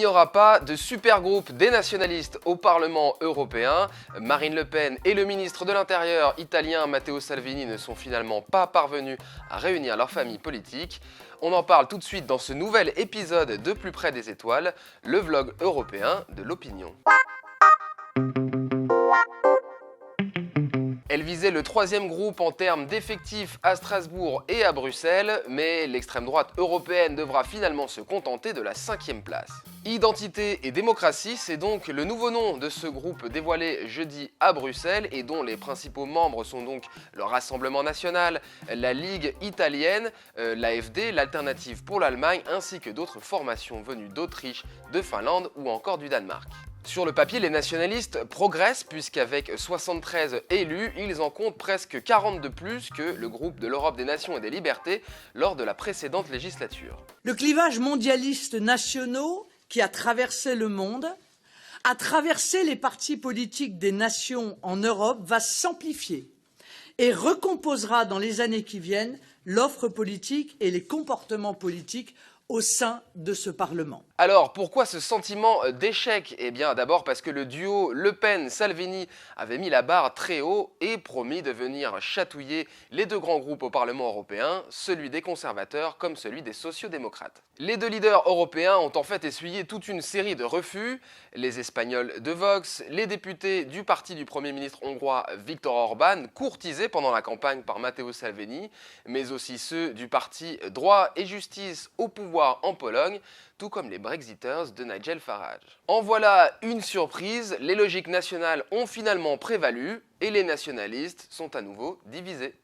n'y aura pas de supergroupe des nationalistes au Parlement européen. Marine Le Pen et le ministre de l'Intérieur italien Matteo Salvini ne sont finalement pas parvenus à réunir leur famille politique. On en parle tout de suite dans ce nouvel épisode de Plus près des étoiles, le vlog européen de l'opinion. Elle visait le troisième groupe en termes d'effectifs à Strasbourg et à Bruxelles, mais l'extrême droite européenne devra finalement se contenter de la 5e place. Identité et démocratie, c'est donc le nouveau nom de ce groupe dévoilé jeudi à Bruxelles et dont les principaux membres sont donc le Rassemblement national, la Ligue italienne, l'AfD, l'Alternative pour l'Allemagne, ainsi que d'autres formations venues d'Autriche, de Finlande ou encore du Danemark. Sur le papier, les nationalistes progressent puisqu'avec 73 élus, ils en comptent presque 40 de plus que le groupe de l'Europe des Nations et des Libertés lors de la précédente législature. Le clivage mondialiste nationaux qui a traversé le monde, a traversé les partis politiques des nations en Europe, va s'amplifier et recomposera dans les années qui viennent l'offre politique et les comportements politiques au sein de ce Parlement. Alors, pourquoi ce sentiment d'échec ? Eh bien, d'abord parce que le duo Le Pen-Salvini avait mis la barre très haut et promis de venir chatouiller les deux grands groupes au Parlement européen, celui des conservateurs comme celui des sociodémocrates. Les deux leaders européens ont en fait essuyé toute une série de refus, les Espagnols de Vox, les députés du parti du Premier ministre hongrois Viktor Orban, courtisés pendant la campagne par Matteo Salvini, mais aussi ceux du parti Droit et Justice au pouvoir en Pologne, tout comme les Brexiters de Nigel Farage. En voilà une surprise, les logiques nationales ont finalement prévalu et les nationalistes sont à nouveau divisés.